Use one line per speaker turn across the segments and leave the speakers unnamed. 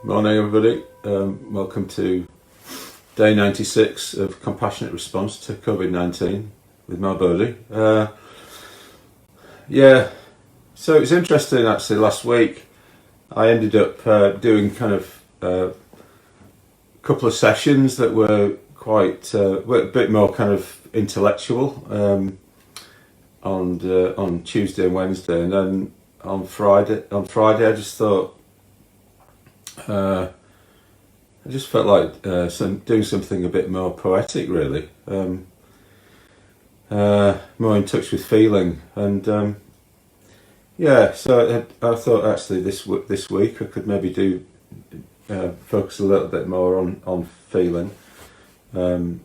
Morning, everybody. Welcome to day 96 of compassionate response to COVID-19 with my buddy. So it's interesting actually. Last week I ended up doing kind of a couple of sessions that were were a bit more kind of intellectual on Tuesday and Wednesday, and then on Friday I just thought. I just felt like doing something a bit more poetic, really, more in touch with feeling, and so I thought actually this week I could maybe do focus a little bit more on feeling. So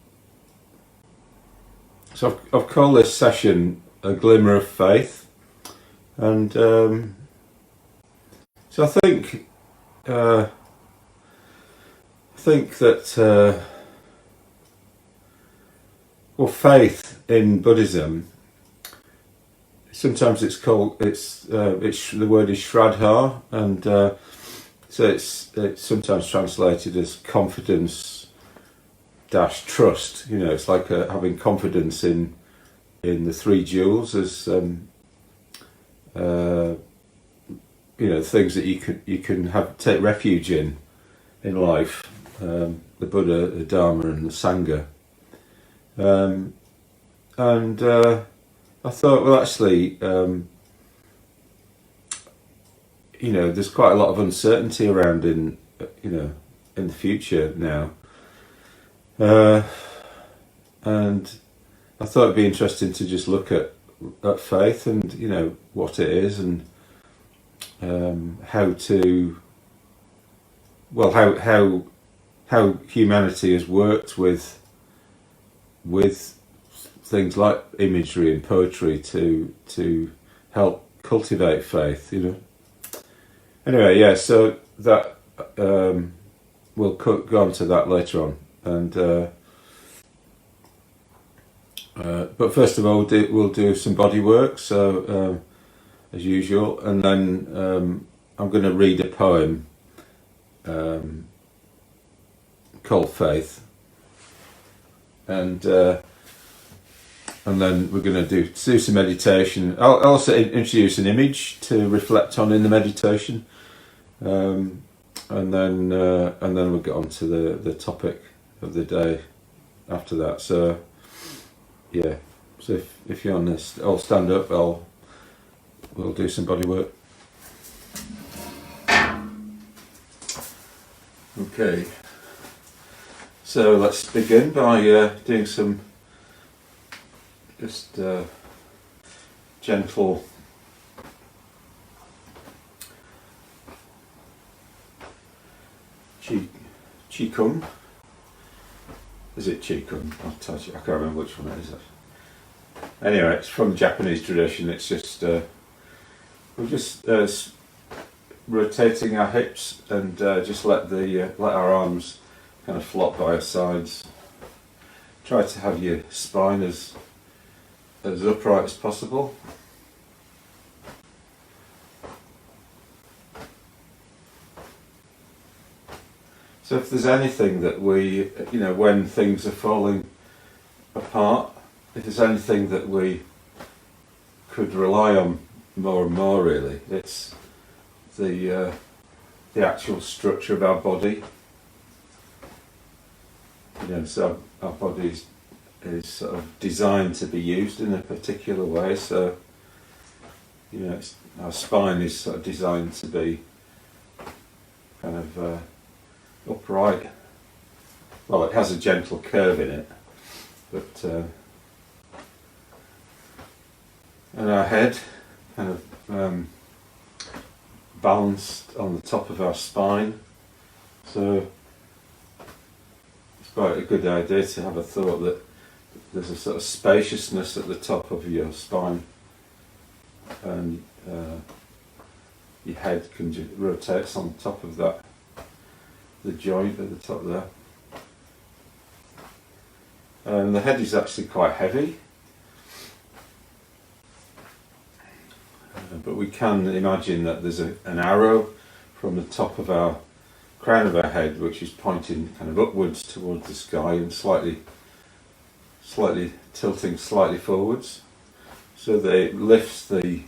I've called this session a Glimmer of Faith, and so I think. That faith in Buddhism. Sometimes it's called the word is Shraddha, and so it's sometimes translated as confidence dash trust. You know, it's like having confidence in the three jewels as things that you can take refuge in life. The Buddha, the Dharma, and the Sangha. I thought, well, actually, there's quite a lot of uncertainty around in the future now, and I thought it'd be interesting to just look at faith and what it is and how humanity has worked with things like imagery and poetry to help cultivate faith. Anyway, so that we'll go on to that later on, and but first of all we'll do some body work. So as usual, and then I'm going to read a poem called Faith, and then we're going to do some meditation. I'll also introduce an image to reflect on in the meditation, and then we'll get on to the topic of the day after that. So if you're on this, I'll stand up. We'll do some body work. Okay. So let's begin by doing some just gentle qigong. Is it qigong? I can't remember which one it is. Anyway, it's from the Japanese tradition. It's just we're just rotating our hips and just let our arms kind of flop by our sides. Try to have your spine as upright as possible. So if there's anything that we, when things are falling apart, if there's anything that we could rely on more and more, really, it's the actual structure of our body. So our body is sort of designed to be used in a particular way. So, our spine is sort of designed to be kind of upright. Well, it has a gentle curve in it, but and our head kind of balanced on the top of our spine. So quite a good idea to have a thought that there's a sort of spaciousness at the top of your spine, and your head can just rotate on top of that, the joint at the top there. And the head is actually quite heavy, but we can imagine that there's an arrow from the top of our crown of our head, which is pointing kind of upwards towards the sky and slightly tilting slightly forwards, so that it lifts the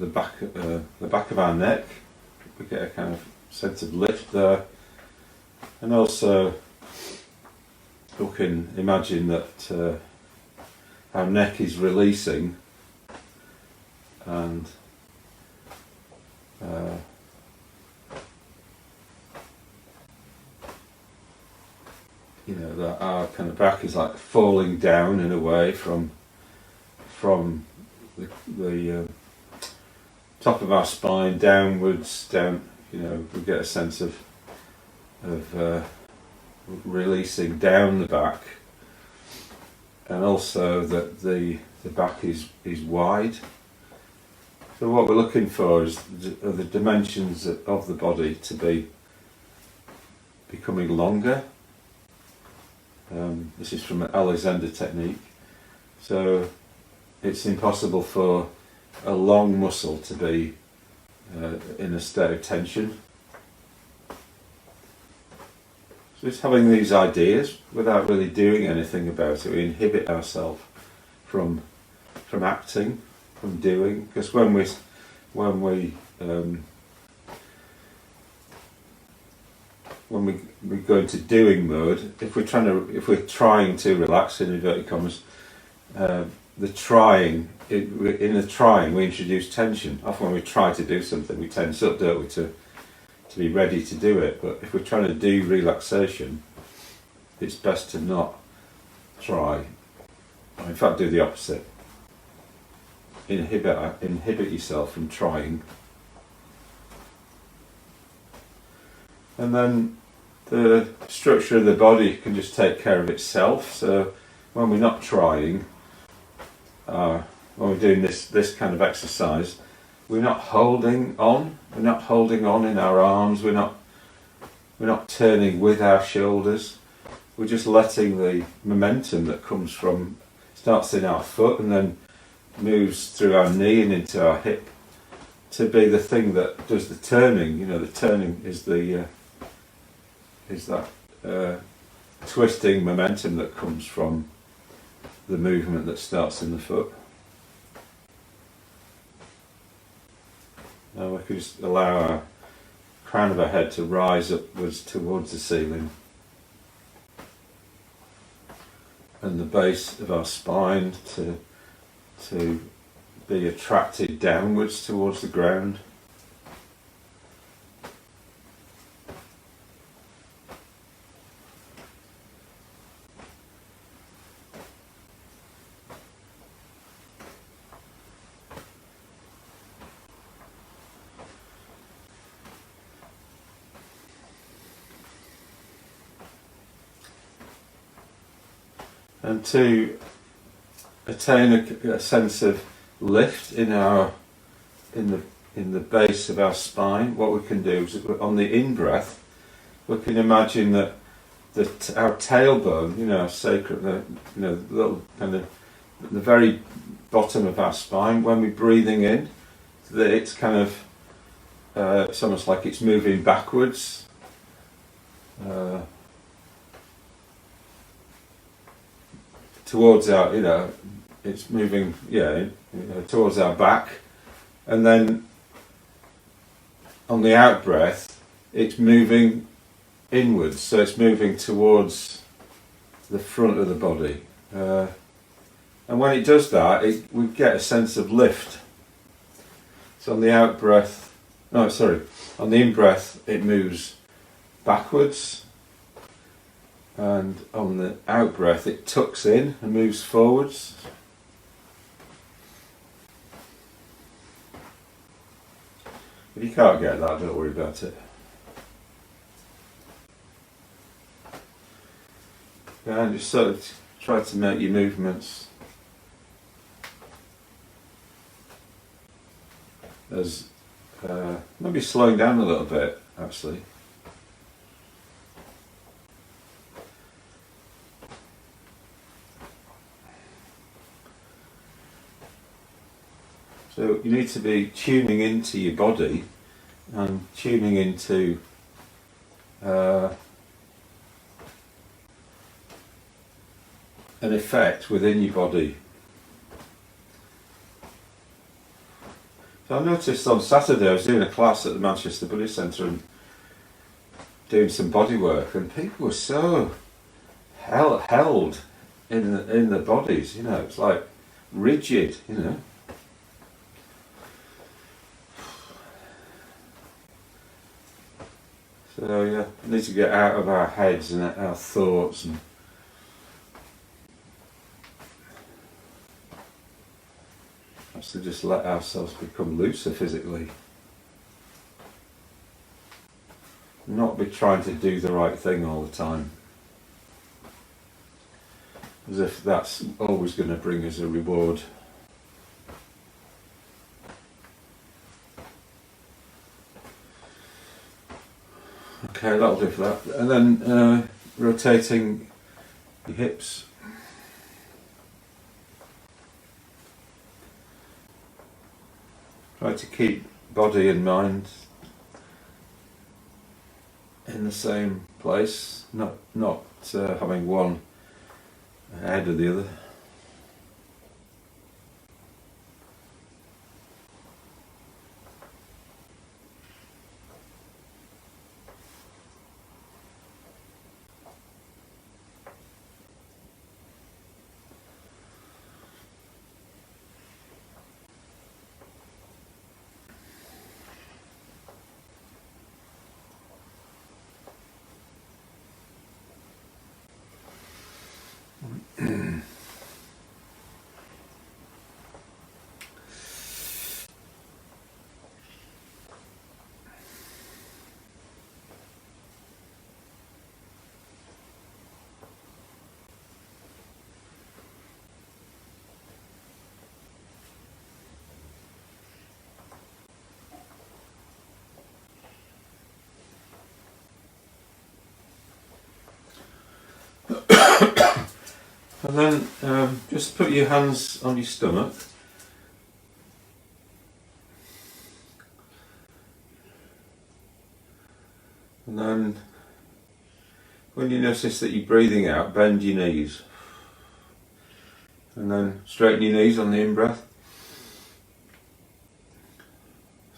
back of our neck. We get a kind of sense of lift there, and also we can imagine that our neck is releasing, and that our kind of back is like falling down in a way from the top of our spine downwards, down. We get a sense of releasing down the back, and also that the back is wide. So what we're looking for is the dimensions of the body to be becoming longer. This is from an Alexander technique. So it's impossible for a long muscle to be in a state of tension. So it's having these ideas without really doing anything about it. We inhibit ourselves from acting, from doing, because when we go into doing mode, if we're trying to relax, in inverted commas, in the trying we introduce tension. Often when we try to do something, we tense up, don't we, to be ready to do it. But if we're trying to do relaxation, it's best to not try. In fact, do the opposite. Inhibit yourself from trying. And then the structure of the body can just take care of itself. So when we're not trying, when we're doing this kind of exercise, we're not holding on. We're not holding on in our arms. We're not turning with our shoulders. We're just letting the momentum that starts in our foot and then moves through our knee and into our hip to be the thing that does the turning. The turning is that twisting momentum that comes from the movement that starts in the foot. Now we can just allow our crown of our head to rise upwards towards the ceiling, and the base of our spine to be attracted downwards towards the ground. And to attain a sense of lift in the base of our spine, what we can do is, on the in-breath, we can imagine that our tailbone, our sacrum, the little kind of the very bottom of our spine, when we're breathing in, that it's kind of it's almost like it's moving backwards. Towards our, it's moving, towards our back, and then on the out breath, it's moving inwards, so it's moving towards the front of the body. And when it does that, we get a sense of lift. So on the out breath, on the in breath, it moves backwards. And on the out breath, it tucks in and moves forwards. If you can't get that, don't worry about it. And just sort of try to make your movements as maybe slowing down a little bit, actually. So you need to be tuning into your body and tuning into an effect within your body. So I noticed on Saturday I was doing a class at the Manchester Buddhist Centre and doing some body work, and people were so held in the bodies, you know, it's like rigid, you know. So yeah, we need to get out of our heads and our thoughts and to just let ourselves become looser physically. Not be trying to do the right thing all the time. As if that's always going to bring us a reward. Okay, that'll do for that. And then rotating the hips. Try to keep body and mind in the same place, not having one ahead of the other. And then just put your hands on your stomach. And then when you notice that you're breathing out, bend your knees. And then straighten your knees on the in-breath.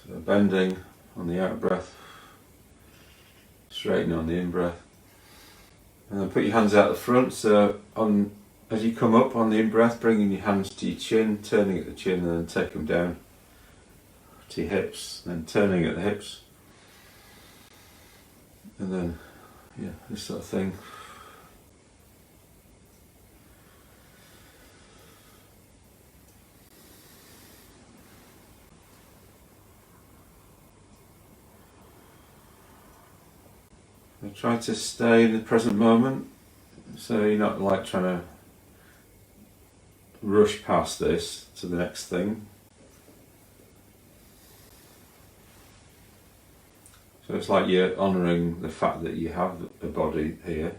So bending on the out-breath, straighten on the in-breath. And then put your hands out the front, so as you come up on the in-breath, bringing your hands to your chin, turning at the chin, and then take them down to your hips, then turning at the hips. And then, yeah, this sort of thing. And try to stay in the present moment, so you're not like trying to rush past this to the next thing. So it's like you're honouring the fact that you have a body here.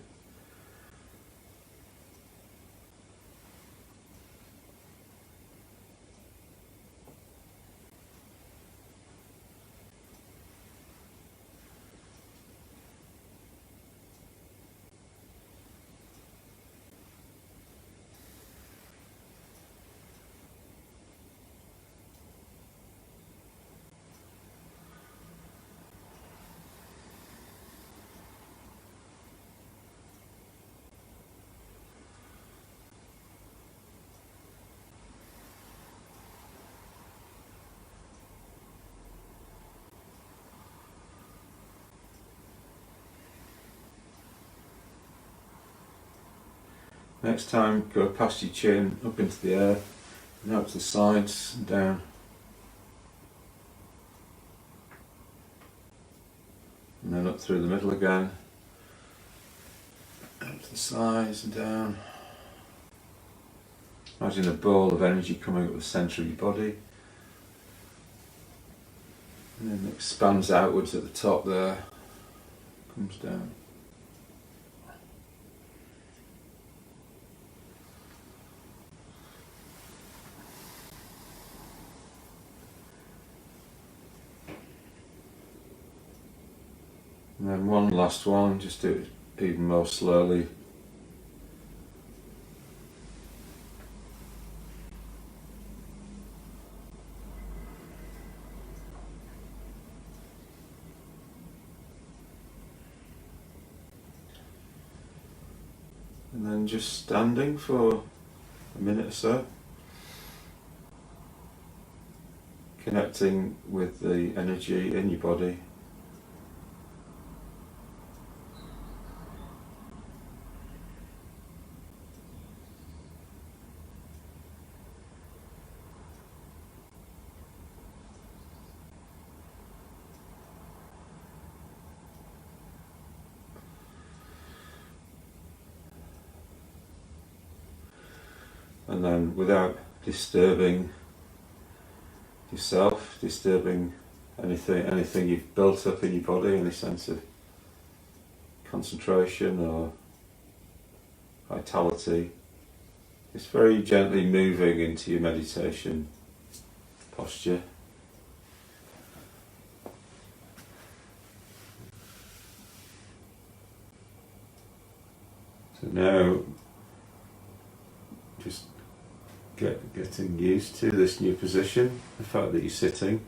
Next time, go past your chin, up into the air, and out to the sides and down. And then up through the middle again, out to the sides and down. Imagine a ball of energy coming up the centre of your body. And then it expands outwards at the top there, comes down. And then one last one, just do it even more slowly. And then just standing for a minute or so, connecting with the energy in your body. And then without disturbing yourself, disturbing anything you've built up in your body, any sense of concentration or vitality, just very gently moving into your meditation posture. So now just getting used to this new position, the fact that you're sitting.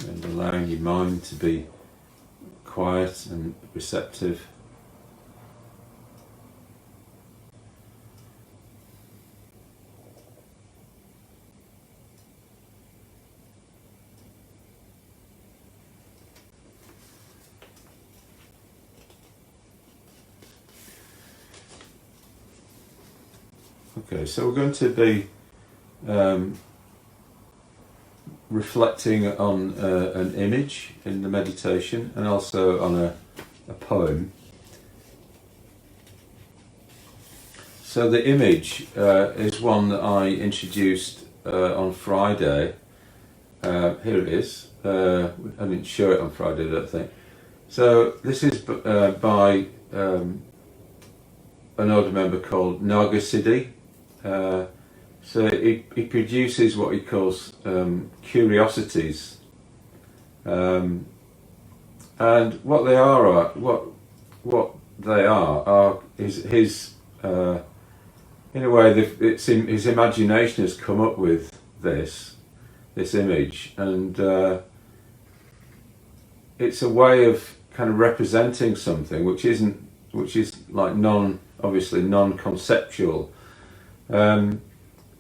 And allowing your mind to be quiet and receptive. Okay, so we're going to be reflecting on an image in the meditation and also on a poem. So the image is one that I introduced on Friday. Here it is. I didn't show it on Friday, I don't think. So this is by an order member called Naga. So he produces what he calls curiosities, and what they are is his in a way his imagination has come up with this image, and it's a way of kind of representing something which is like non-conceptual.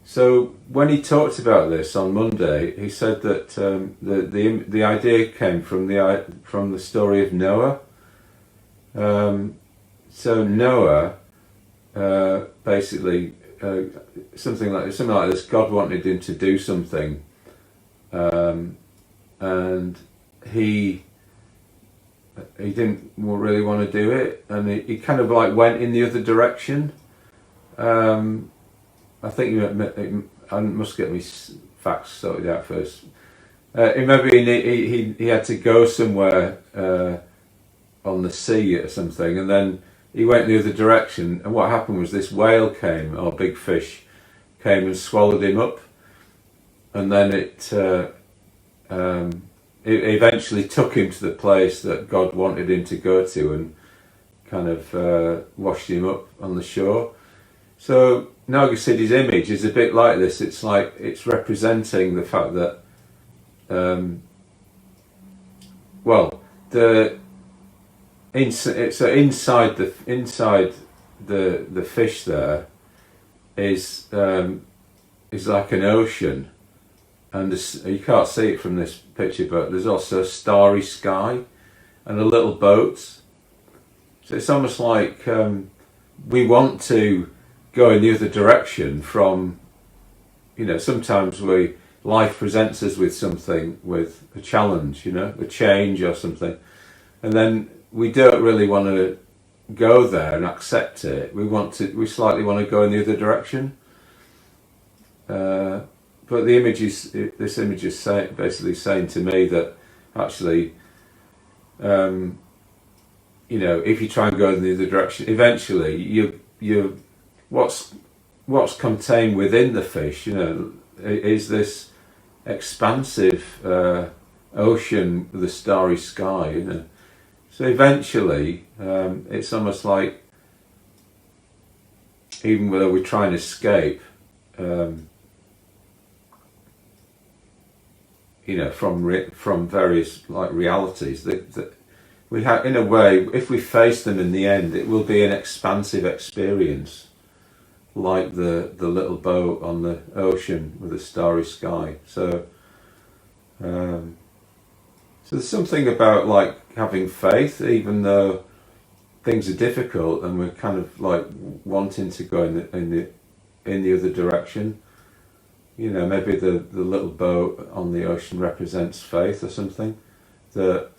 So when he talked about this on Monday, he said that the idea came from the story of Noah. So Noah, basically, something like this. God wanted him to do something, and he didn't really want to do it, and he kind of like went in the other direction. I think I must get my facts sorted out first. Maybe he had to go somewhere on the sea or something, and then he went the other direction. And what happened was this whale came, or big fish, came and swallowed him up, and then it eventually took him to the place that God wanted him to go to, and kind of washed him up on the shore. So Nagasiddhi's image is a bit like this. It's like it's representing the fact that, inside the fish there is like an ocean, and you can't see it from this picture, but there's also a starry sky and a little boat. So it's almost like we want to go in the other direction from, sometimes life presents us with something, with a challenge, a change or something, and then we don't really want to go there and accept it. We slightly want to go in the other direction. But this image is basically saying to me that actually, if you try and go in the other direction, eventually you what's contained within the fish, is this expansive ocean with a starry sky, So eventually, it's almost like, even though we try and escape, from various realities that we have, in a way, if we face them in the end, it will be an expansive experience, like the little boat on the ocean with a starry sky. So there's something about having faith, even though things are difficult and we're kind of wanting to go in the other direction. Maybe the little boat on the ocean represents faith or something, that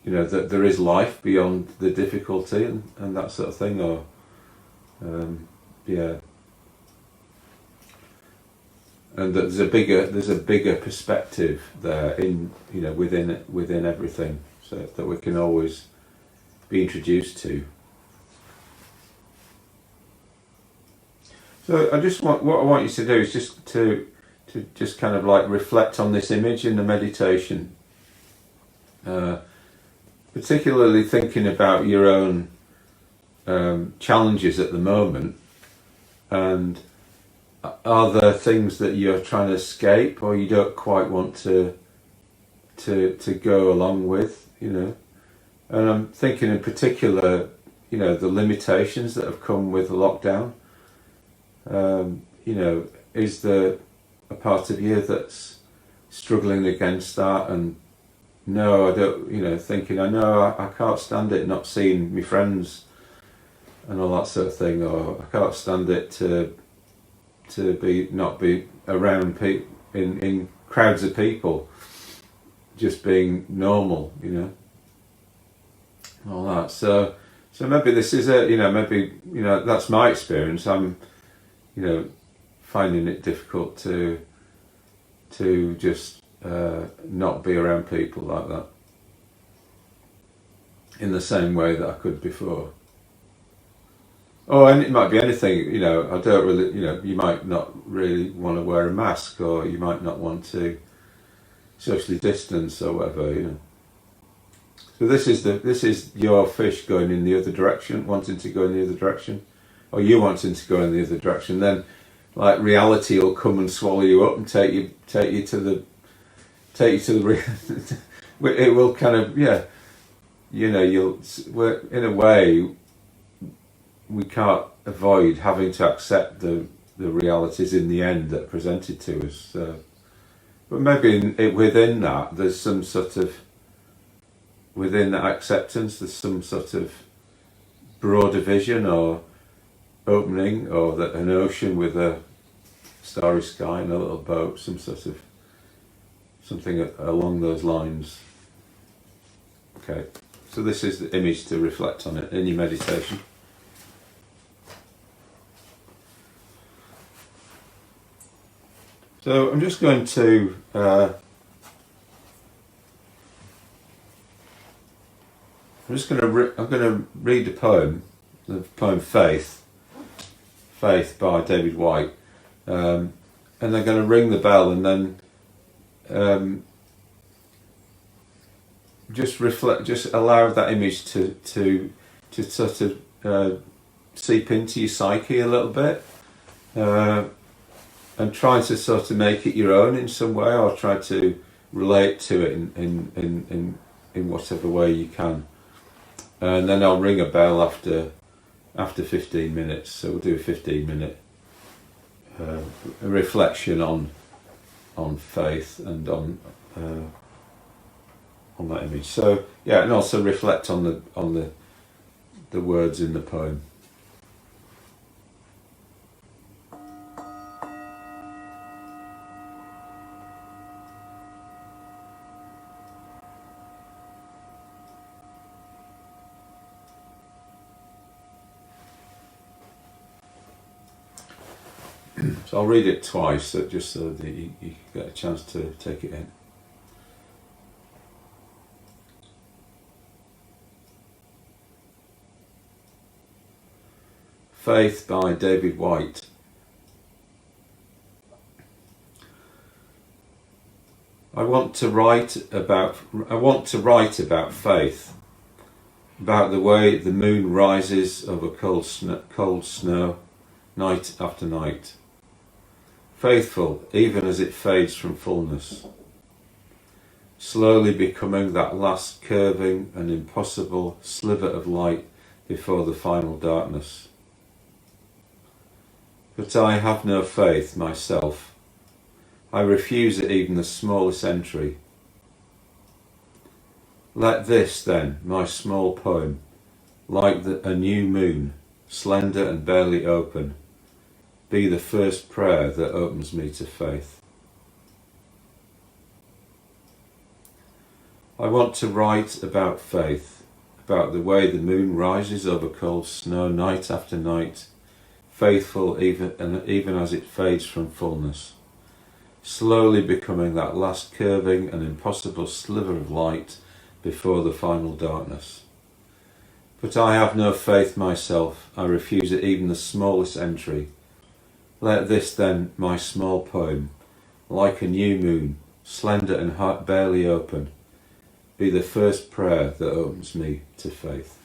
that there is life beyond the difficulty and that sort of thing, or and that there's a bigger perspective there within everything, so that we can always be introduced to. So what I want you to do is just to just kind of reflect on this image in the meditation, particularly thinking about your own challenges at the moment, and are there things that you're trying to escape or you don't quite want to go along with, And I'm thinking in particular, the limitations that have come with the lockdown. Is there a part of you that's struggling against that, and no, I don't, thinking, I can't stand it not seeing my friends and all that sort of thing, or I can't stand it to not be around people in crowds of people, just being normal, all that. So maybe this is that's my experience. I'm finding it difficult to just not be around people like that in the same way that I could before. And it might be anything, I don't really, you might not really want to wear a mask, or you might not want to socially distance or whatever, So this is your fish going in the other direction, wanting to go in the other direction, or you wanting to go in the other direction. Then reality will come and swallow you up and take you to the it will kind of, in a way, we can't avoid having to accept the realities in the end that are presented to us. But maybe within that, there's some sort of, within that acceptance, there's some sort of broader vision or opening, or an ocean with a starry sky and a little boat, something along those lines. Okay, so this is the image to reflect on it in your meditation. So I'm just going to I'm going to read the poem Faith by David White, and they're going to ring the bell, and then just allow that image to sort of seep into your psyche a little bit, and try to sort of make it your own in some way, or try to relate to it in whatever way you can. And then I'll ring a bell after 15 minutes. So we'll do a 15-minute reflection on faith and on that image. So yeah, and also reflect on the words in the poem. So I'll read it twice, just so that you get a chance to take it in. Faith by David White. I want to write about faith, about the way the moon rises over cold snow, night after night, faithful even as it fades from fullness, slowly becoming that last curving and impossible sliver of light before the final darkness. But I have no faith myself. I refuse it even the smallest entry. Let this, then, my small poem, like a new moon, slender and barely open, be the first prayer that opens me to faith. I want to write about faith, about the way the moon rises over cold snow night after night, faithful even as it fades from fullness, slowly becoming that last curving and impossible sliver of light before the final darkness. But I have no faith myself, I refuse it even the smallest entry. Let this then, my small poem, like a new moon, slender and barely open, be the first prayer that opens me to faith.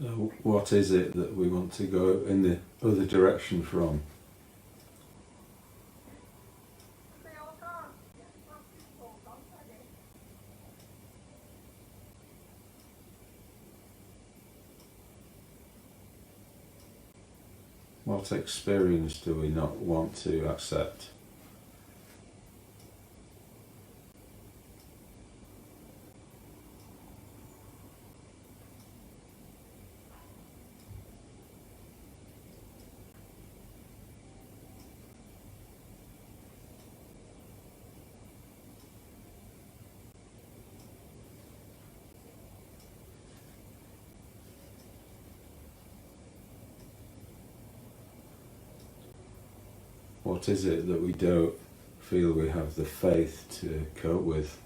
So what is it that we want to go in the other direction from? What experience do we not want to accept? What is it that we don't feel we have the faith to cope with?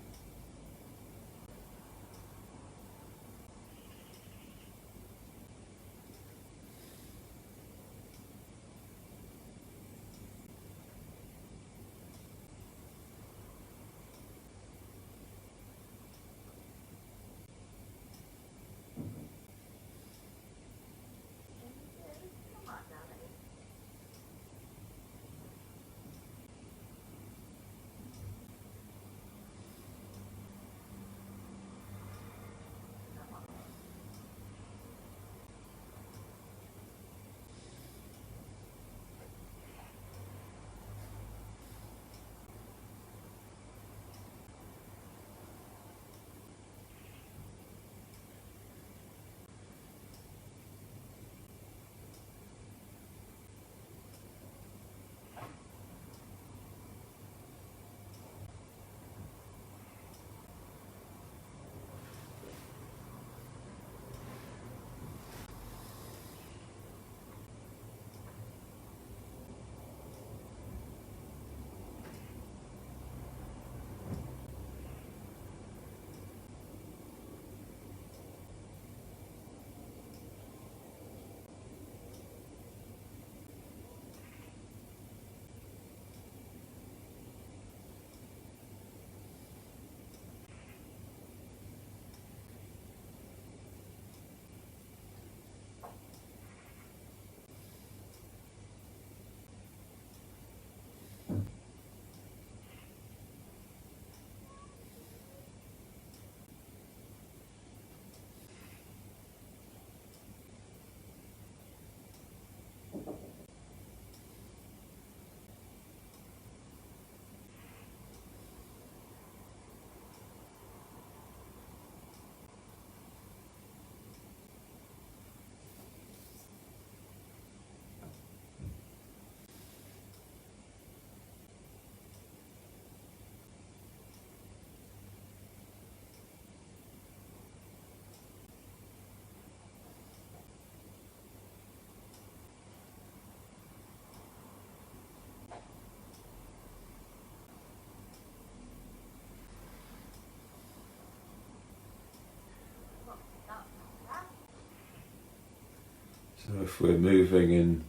So if we're moving in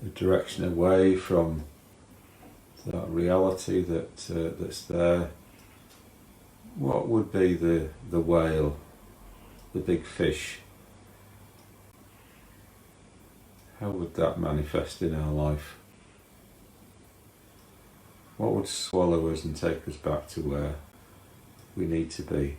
the direction away from that reality that's there, what would be the whale, the big fish? How would that manifest in our life? What would swallow us and take us back to where we need to be?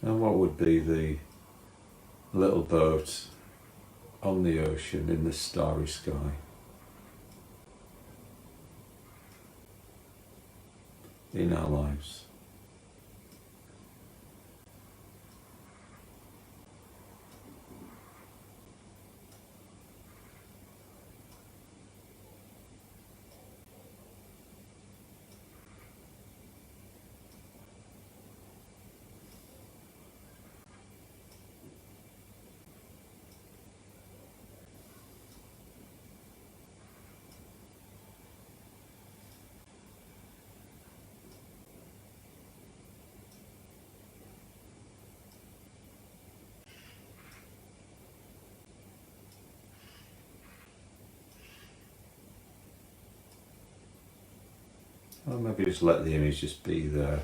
And what would be the little boat on the ocean in the starry sky? In our lives. Or maybe just let the image just be there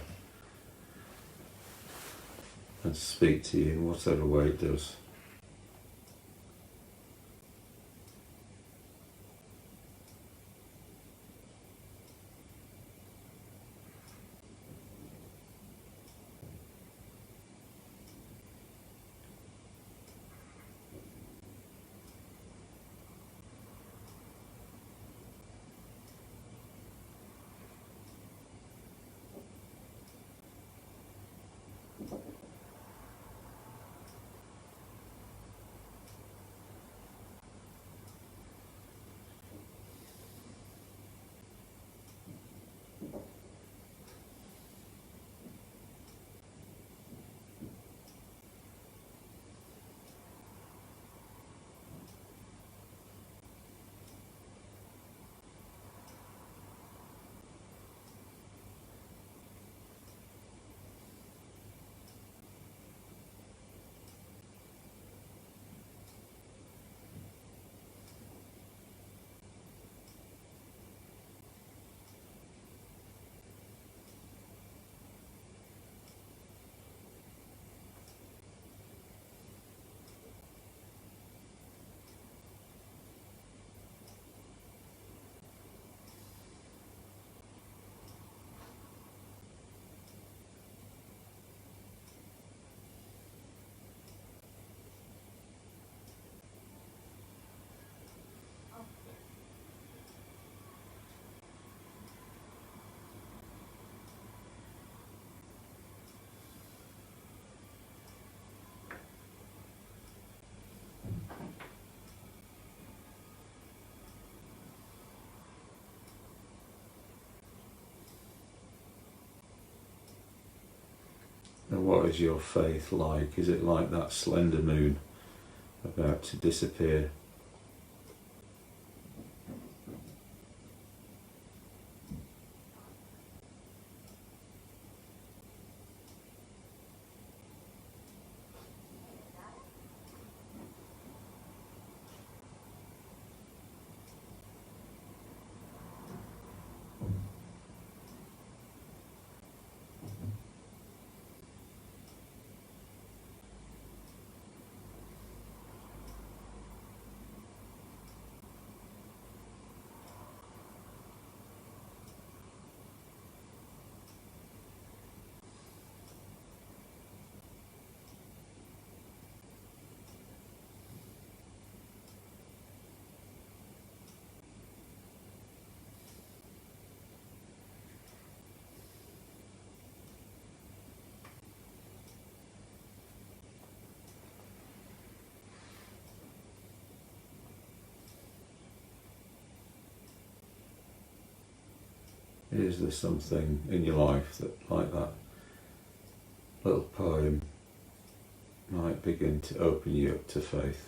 and speak to you in whatever way it does. And what is your faith like? Is it like that slender moon about to disappear? Is there something in your life that, like that little poem, might begin to open you up to faith?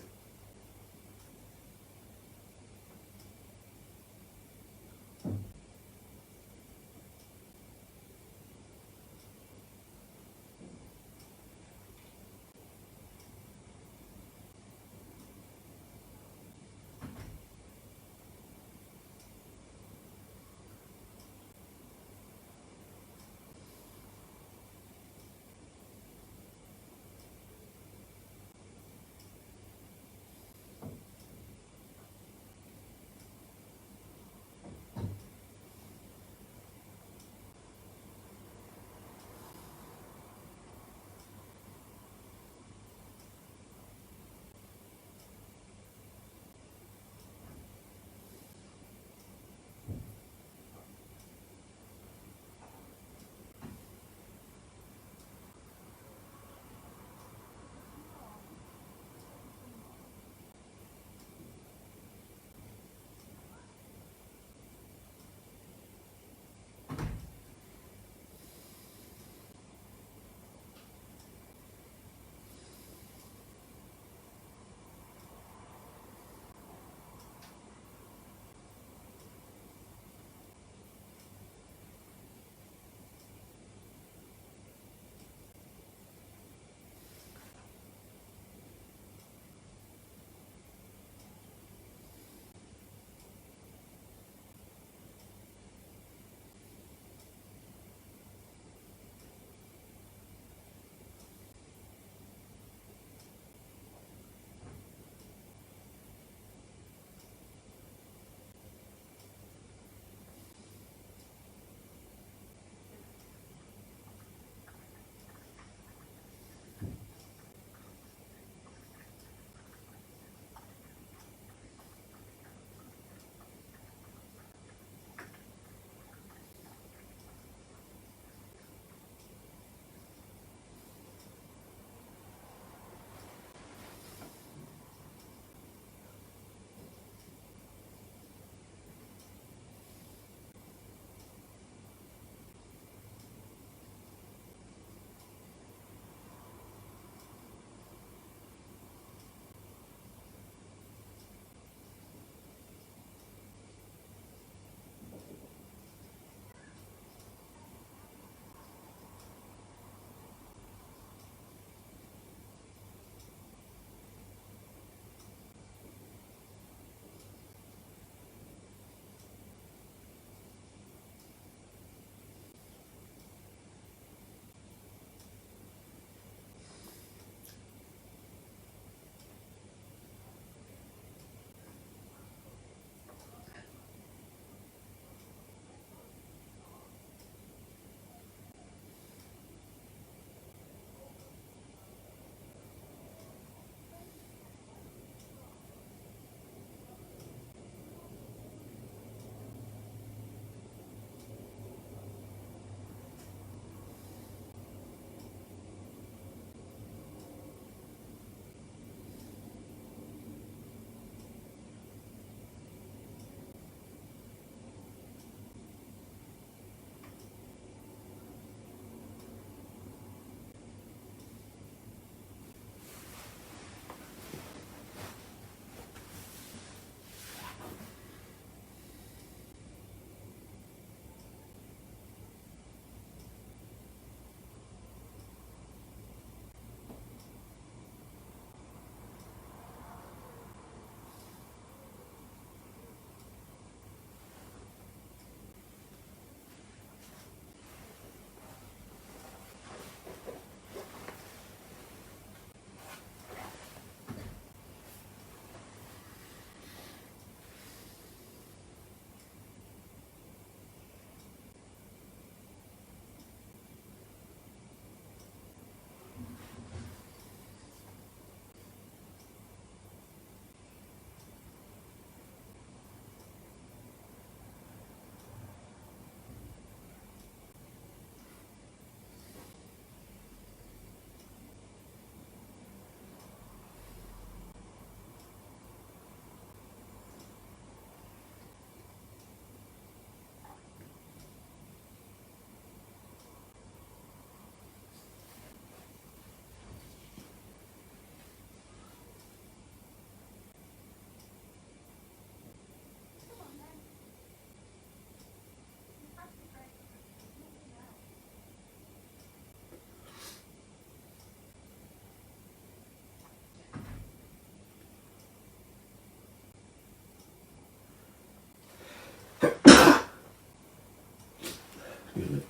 Excuse me.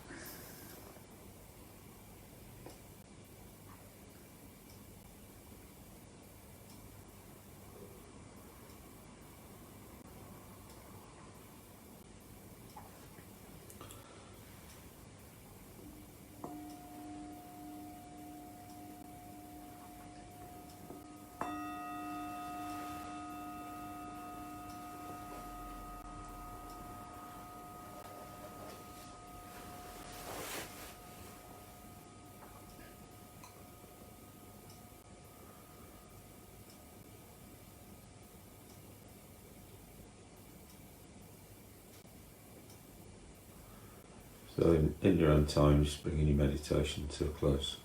So in your own time, just bringing your meditation to a close.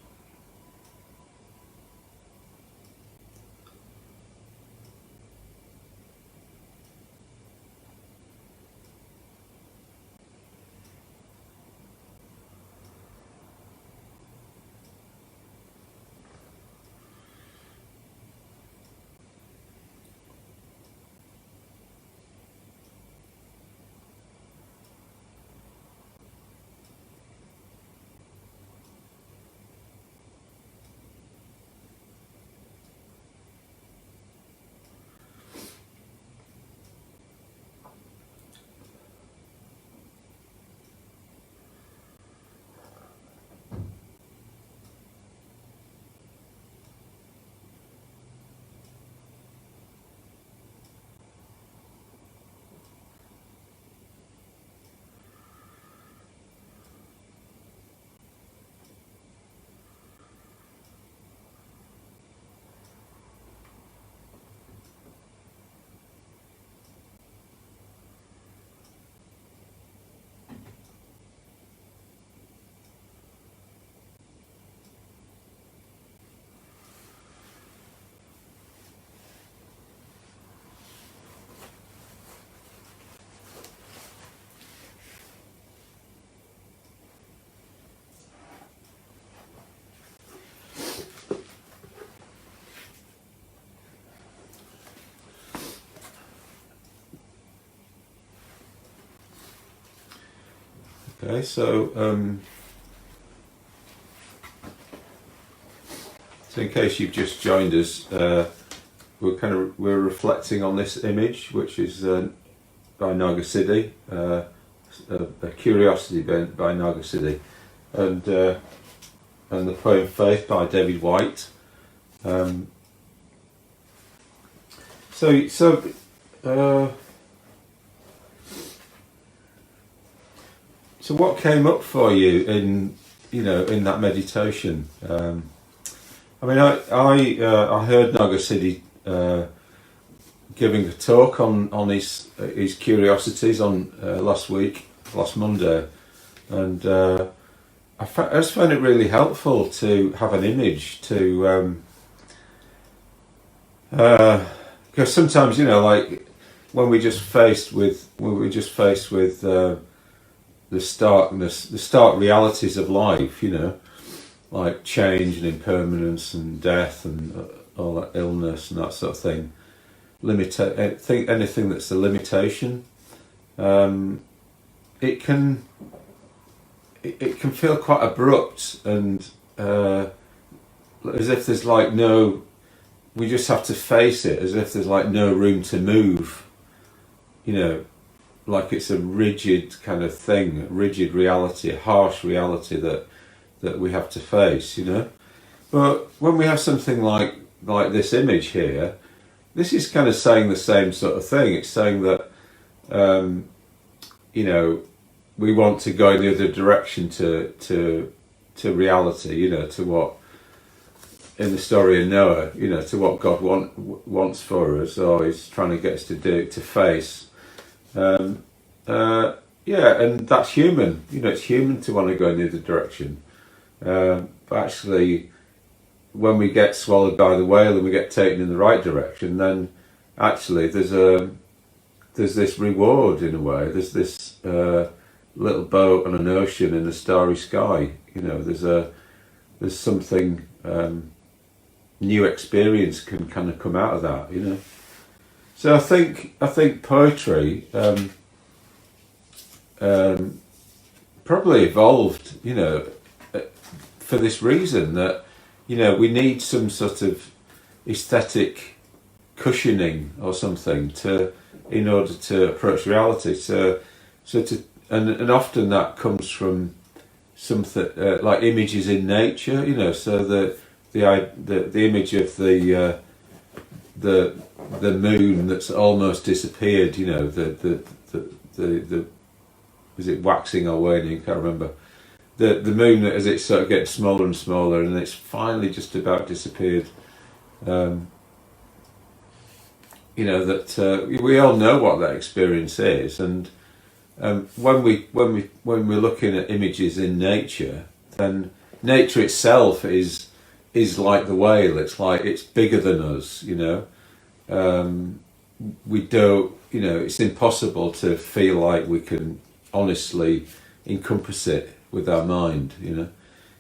Okay, so in case you've just joined us, we're reflecting on this image, which is by Naga Siddhi, a curiosity by Naga Siddhi, and the poem Faith by David White. So what came up for you in that meditation? I mean, I heard Naga Siddhi giving a talk on his curiosities on last Monday, and I just found it really helpful to have an image to, because sometimes like when we're just faced with the stark realities of life, like change and impermanence and death and all that, illness and that sort of thing. Anything that's a limitation, it can feel quite abrupt and as if there's we just have to face it, as if there's no room to move, like it's a rigid kind of thing, rigid reality, a harsh reality that we have to face, But when we have something like this image here, this is kind of saying the same sort of thing. It's saying that, we want to go in the other direction to reality, to what, in the story of Noah, to what God wants for us, or is trying to get us to face. And that's human. It's human to want to go in the other direction. But actually, when we get swallowed by the whale and we get taken in the right direction, then actually there's this reward in a way. There's this little boat on an ocean in a starry sky. There's something, new experience can kind of come out of that. So I think poetry probably evolved, for this reason that, we need some sort of aesthetic cushioning or something in order to approach reality. And often that comes from something like images in nature, so the image of the moon that's almost disappeared, the is it waxing or waning? I can't remember. The moon, as it sort of gets smaller and smaller, and it's finally just about disappeared. That we all know what that experience is, and when we're looking at images in nature, then nature itself is like the whale. It's like it's bigger than us. We don't. It's impossible to feel like we can honestly encompass it with our mind.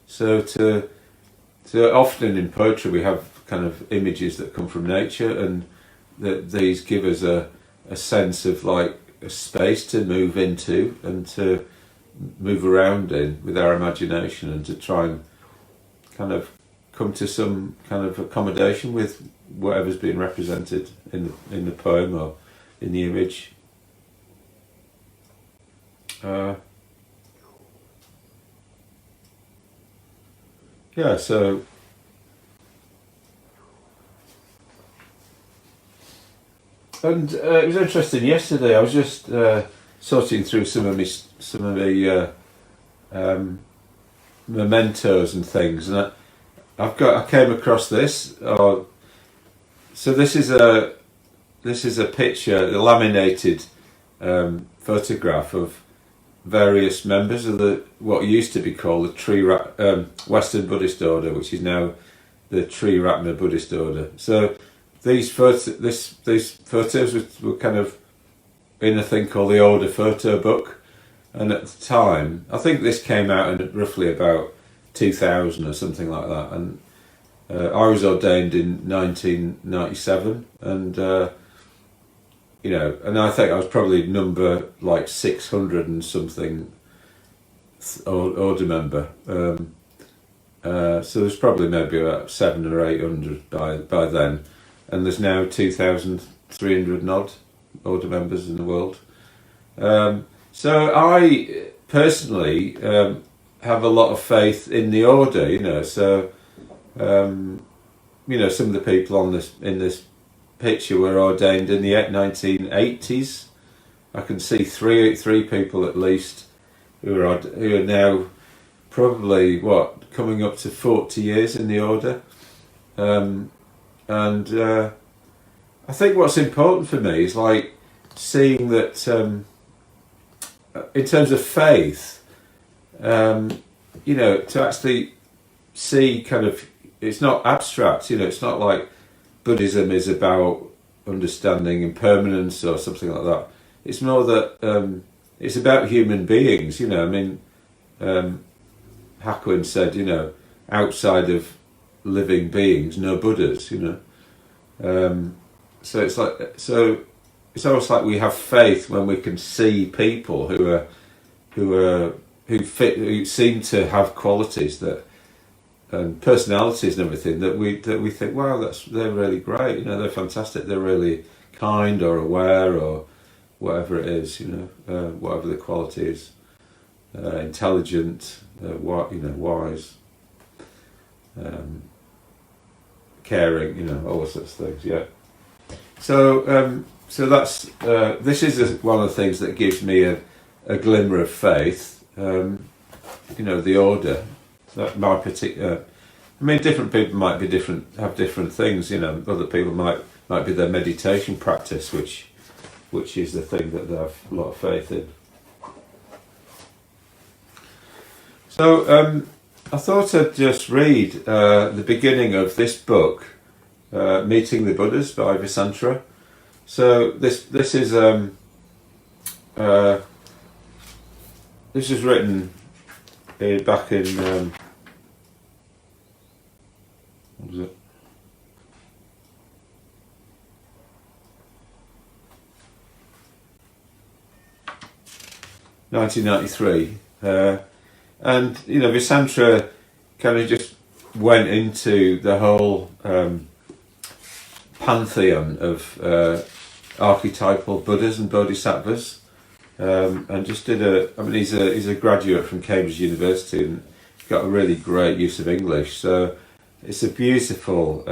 So often in poetry we have kind of images that come from nature, and that these give us a sense of like a space to move into and to move around in with our imagination, and to try and kind of come to some kind of accommodation with whatever's being represented in the poem or in the image. So and it was interesting. Yesterday, I was just sorting through some of the mementos and things, and I came across this. So this is a picture, a laminated photograph of various members of what used to be called the Western Buddhist Order, which is now the Triratna Buddhist Order. So these photos were kind of in a thing called the Order Photo Book, and at the time, I think this came out in roughly about 2000 or something like that, and I was ordained in 1997, and and I think I was probably number like 600 and something order member. So there's probably maybe about 700 or 800 by then, and there's now 2,300 and odd order members in the world. So I personally have a lot of faith in the order, So some of the people in this picture were ordained in the 1980s. I can see three people at least who are now probably coming up to 40 years in the order, and I think what's important for me is like seeing that in terms of faith, to actually see kind of, it's not abstract, it's not like Buddhism is about understanding impermanence or something like that. It's more that it's about human beings, Hakuin said, outside of living beings, no Buddhas, So it's almost like we have faith when we can see people who seem to have qualities and personalities and everything that we think, wow, they're really great, they're fantastic, they're really kind or aware or whatever it is, whatever the quality is, intelligent, wise, caring, all sorts of things. Yeah. So that's this is one of the things that gives me a glimmer of faith. The order. That my particular, different people might have different things. Other people might be their meditation practice, which is the thing that they have a lot of faith in. So I thought I'd just read the beginning of this book, Meeting the Buddhas by Visantra. So this is written back in what was it? 1993. And Visantra kind of just went into the whole pantheon of archetypal Buddhas and Bodhisattvas, and just did he's a graduate from Cambridge University and got a really great use of English. So it's a beautiful,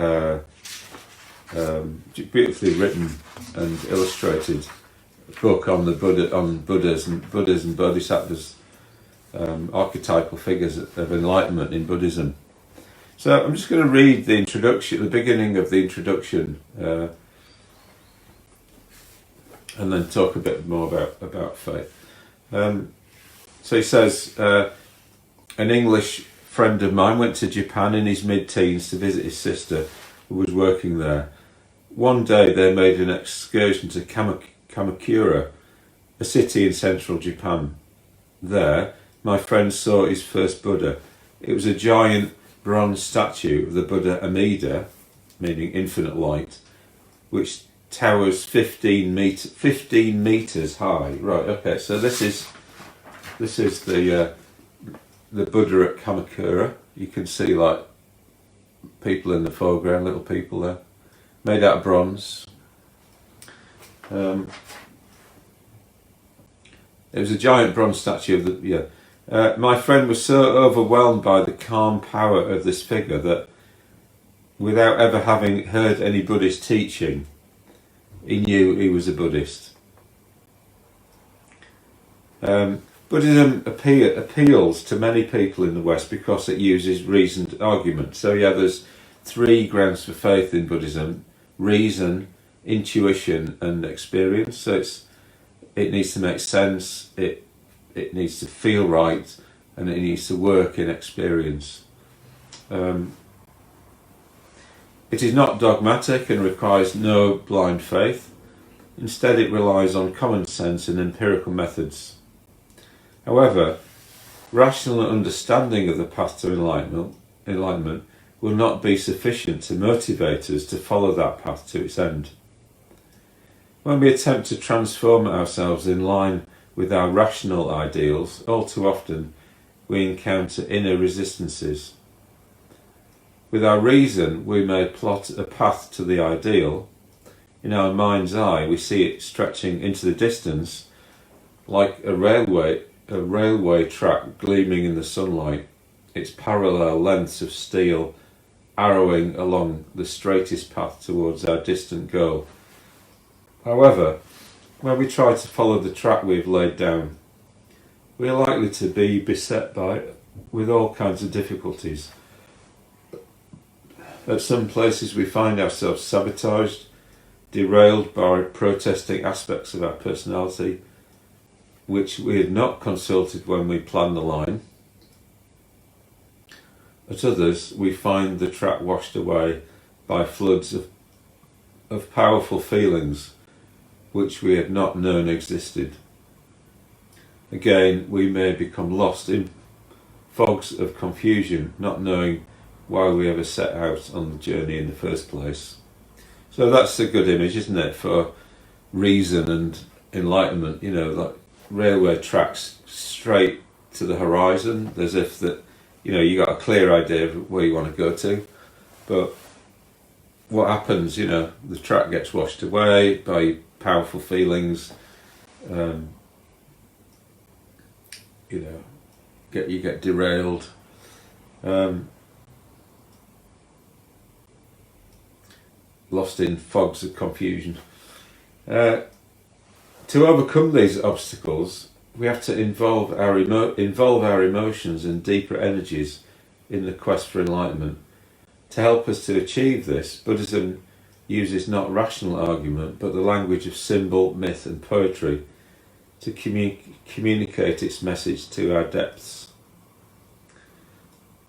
beautifully written and illustrated book on the Buddhas and Bodhisattvas, archetypal figures of enlightenment in Buddhism. So I'm just going to read the introduction, the beginning of the introduction, and then talk a bit more about faith. So he says, an English friend of mine went to Japan in his mid-teens to visit his sister who was working there. One day they made an excursion to Kamakura, a city in central Japan. There, my friend saw his first Buddha. It was a giant bronze statue of the Buddha Amida, meaning infinite light, which towers 15 meters high. Right, okay, so this is the Buddha at Kamakura. You can see like people in the foreground, little people there, made out of bronze. It was a giant bronze statue of the my friend was so overwhelmed by the calm power of this figure that, without ever having heard any Buddhist teaching, he knew he was a Buddhist. Buddhism appeals to many people in the West because it uses reasoned argument. So there's 3 grounds for faith in Buddhism: reason, intuition, and experience. So it needs to make sense, it needs to feel right, and it needs to work in experience. It is not dogmatic and requires no blind faith. Instead, it relies on common sense and empirical methods. However, rational understanding of the path to enlightenment will not be sufficient to motivate us to follow that path to its end. When we attempt to transform ourselves in line with our rational ideals, all too often we encounter inner resistances. With our reason, we may plot a path to the ideal. In our mind's eye, we see it stretching into the distance like a railway track gleaming in the sunlight, its parallel lengths of steel arrowing along the straightest path towards our distant goal. However, when we try to follow the track we've laid down, we are likely to be beset with all kinds of difficulties. At some places we find ourselves sabotaged, derailed by protesting aspects of our personality, which we had not consulted when we planned the line. At others, we find the track washed away by floods of powerful feelings which we had not known existed. Again, we may become lost in fogs of confusion, not knowing why we ever set out on the journey in the first place. So that's a good image, isn't it, for reason and enlightenment, like railway tracks straight to the horizon, as if that, you got a clear idea of where you want to go to. But what happens, the track gets washed away by powerful feelings, you get derailed. Lost in fogs of confusion. To overcome these obstacles, we have to involve our emotions and deeper energies in the quest for enlightenment. To help us to achieve this, Buddhism uses not rational argument, but the language of symbol, myth, and poetry to communicate its message to our depths.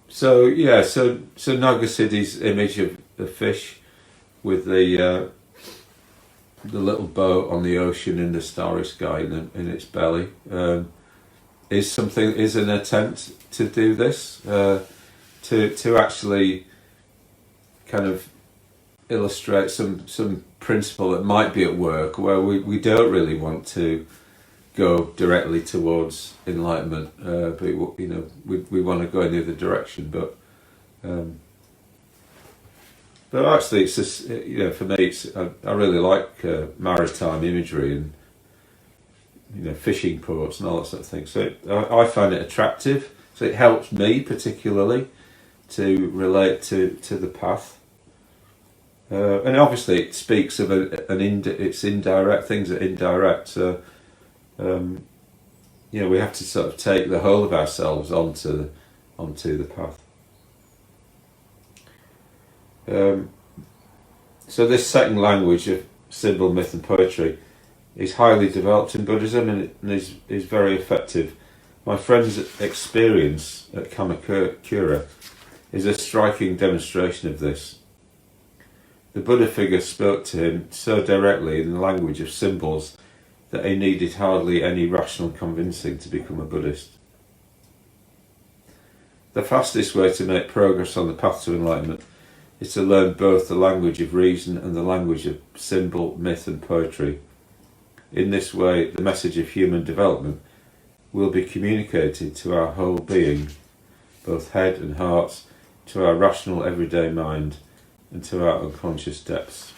So Nagasiddhi's image of the fish with the little boat on the ocean in the starry sky in its belly is an attempt to do this, to actually kind of illustrate some principle that might be at work, where we don't really want to go directly towards enlightenment, but we want to go in the other direction. But actually, it's just, for me, I really like maritime imagery and fishing ports and all that sort of thing. So I find it attractive. So it helps me particularly to relate to the path. And obviously, it speaks of it's indirect. Things are indirect. So we have to sort of take the whole of ourselves onto the path. So this second language of symbol, myth and poetry is highly developed in Buddhism and is very effective. My friend's experience at Kamakura is a striking demonstration of this. The Buddha figure spoke to him so directly in the language of symbols that he needed hardly any rational convincing to become a Buddhist. The fastest way to make progress on the path to enlightenment is to learn both the language of reason and the language of symbol, myth and poetry. In this way, the message of human development will be communicated to our whole being, both head and heart, to our rational everyday mind, and to our unconscious depths.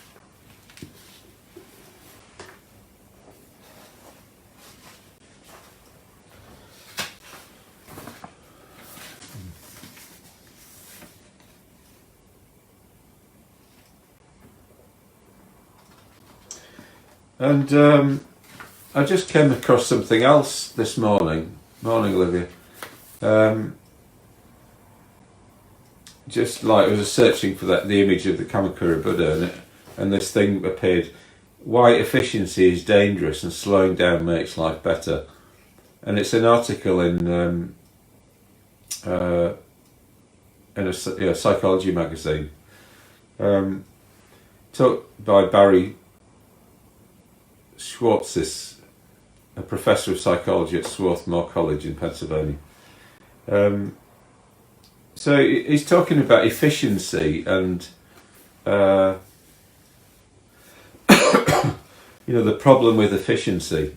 And I just came across something else this morning. Morning, Olivia. Just like I was searching for the image of the Kamakura Buddha, and this thing appeared: why efficiency is dangerous and slowing down makes life better. And it's an article in a psychology magazine, taught by Barry Schwartzis, a professor of psychology at Swarthmore College in Pennsylvania. So he's talking about efficiency and the problem with efficiency.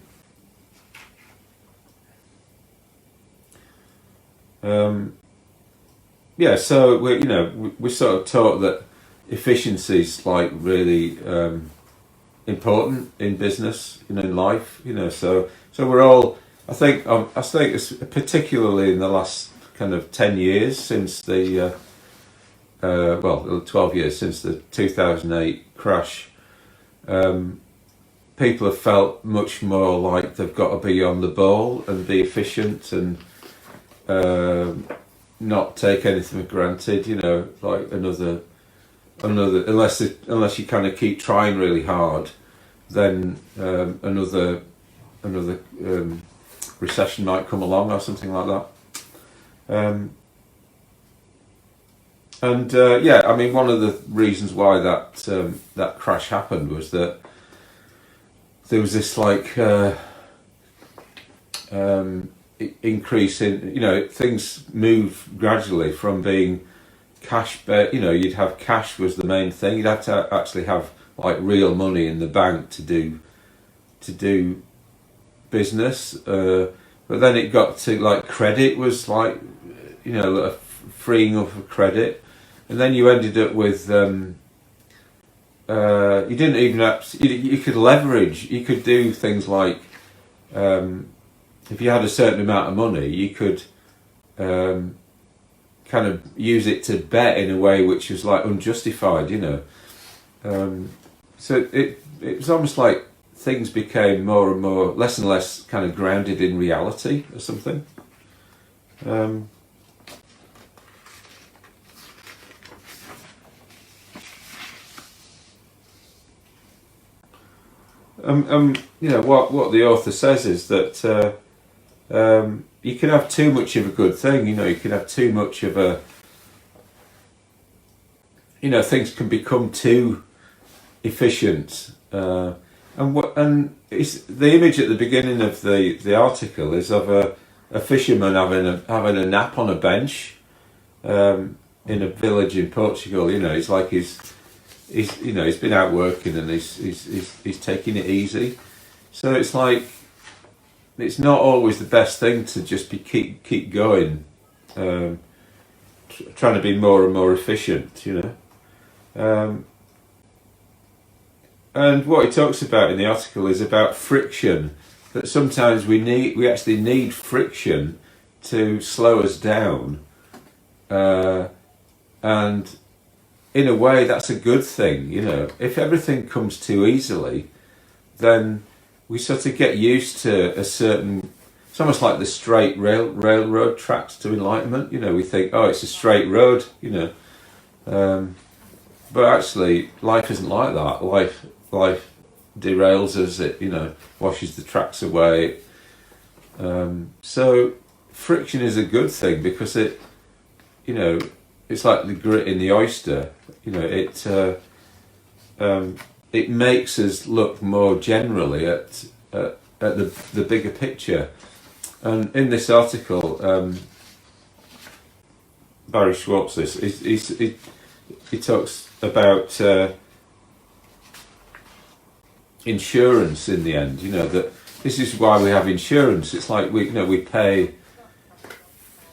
So we're sort of taught that efficiency is like really important in business, in life, So we're all. I think it's particularly in the last kind of 10 years since the 12 years since the 2008 crash. People have felt much more like they've got to be on the ball and be efficient and not take anything for granted. Like another. Unless you kind of keep trying really hard, then another recession might come along or something like that. One of the reasons why that crash happened was that there was this increase in things move gradually from being cash, you'd have cash was the main thing. You'd have to actually have like real money in the bank to do business. But then it got to like credit was like, a freeing up of credit, and then you ended up with you didn't even have you could leverage. You could do things like if you had a certain amount of money, you could kind of use it to bet in a way which was like unjustified, so it was almost like things became more and more, less and less kind of grounded in reality or something. What the author says is that you can have too much of a good thing. You can have too much of a. Things can become too efficient. And it's, the image at the beginning of the article is of a fisherman having a nap on a bench in a village in Portugal. It's like he's been out working and he's taking it easy. So it's like it's not always the best thing to just be keep going, trying to be more and more efficient, you know. And what he talks about in the article is about friction. That sometimes we actually need friction to slow us down, and in a way that's a good thing, you know. If everything comes too easily, then we sort of get used to a certain. It's almost like the straight railroad tracks to enlightenment. You know, we think, oh, it's a straight road, you know. But actually, life isn't like that. Life derails us. It, you know, washes the tracks away. So friction is a good thing because it, you know, it's like the grit in the oyster. You know, it makes us look more generally at the bigger picture. And in this article, Barry Schwartz, he talks about insurance in the end. You know, that this is why we have insurance. It's like we pay.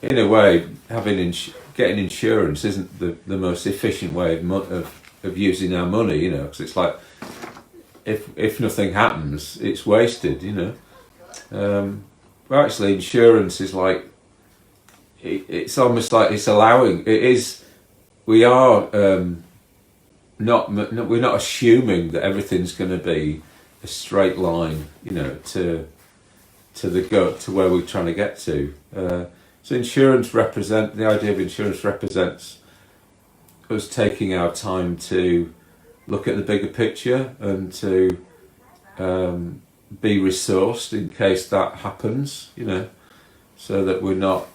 In a way, getting insurance isn't the most efficient way of using our money. You know, because it's like if nothing happens, it's wasted. You know. Well, actually, insurance is like it's almost like it's allowing. It is. We are we're not assuming that everything's going to be a straight line. You know, to where we're trying to get to. So the idea of insurance represents us taking our time to look at the bigger picture and to be resourced in case that happens, you know, so that we're not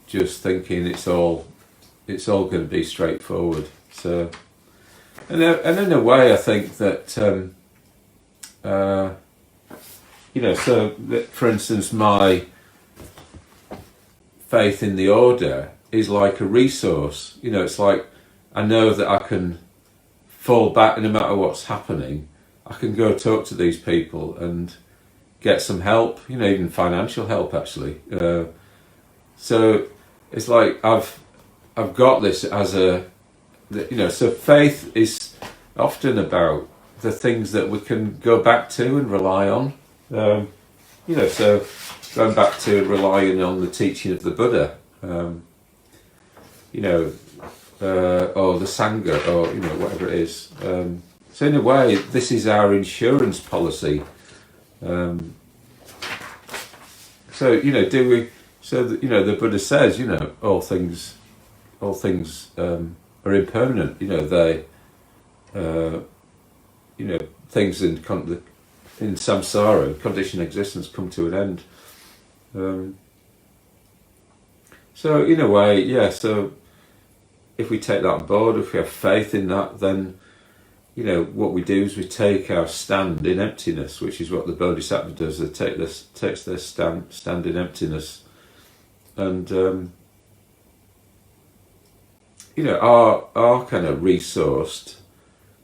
just thinking it's all going to be straightforward. So, and in a way, I think that you know, so that, for instance, my faith in the order is like a resource. You know, it's like I know that I can fall back no matter what's happening. I can go talk to these people and get some help, you know, even financial help actually. So it's like I've got this as you know, so faith is often about the things that we can go back to and rely on. You know, so going back to relying on the teaching of the Buddha, you know, or the Sangha, or you know, whatever it is. So in a way, this is our insurance policy. So you know, you know, the Buddha says, you know, all things are impermanent. You know, they, you know, things in samsara, conditioned existence, come to an end. So in a way, yeah. So if we take that on board, if we have faith in that, then you know what we do is we take our stand in emptiness, which is what the Bodhisattva does. They takes their stand in emptiness, and you know are kind of resourced,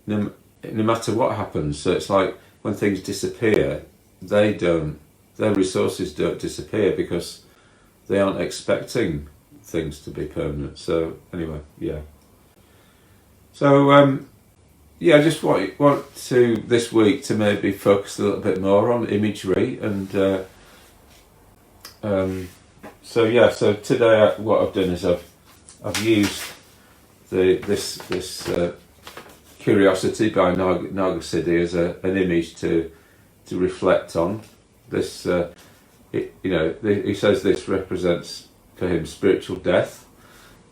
no matter what happens. So it's like when things disappear, their resources don't disappear because they aren't expecting things to be permanent. So anyway, yeah. So yeah, I just want to this week to maybe focus a little bit more on imagery and so yeah. So today what I've done is I've used this Curiosity by Nagasidi as an image to reflect on. This you know, he says this represents for him spiritual death.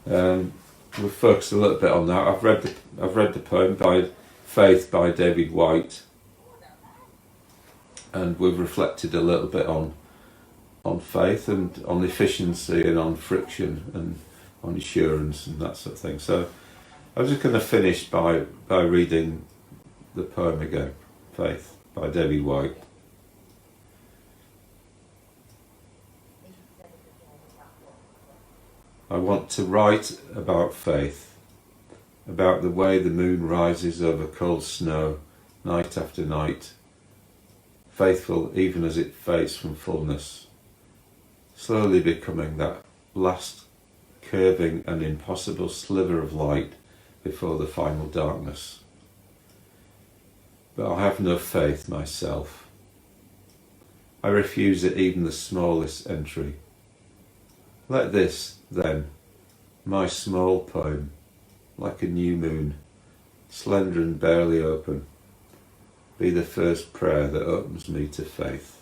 We've focused a little bit on that. I've read the poem by Faith by David White, and we've reflected a little bit on faith and on efficiency and on friction and on assurance and that sort of thing. So I'm just going to finish by reading the poem again, Faith by David White. I want to write about faith, about the way the moon rises over cold snow night after night, faithful even as it fades from fullness, slowly becoming that last curving and impossible sliver of light before the final darkness. But I have no faith myself. I refuse it even the smallest entry. Let this, then, my small poem, like a new moon, slender and barely open, be the first prayer that opens me to faith.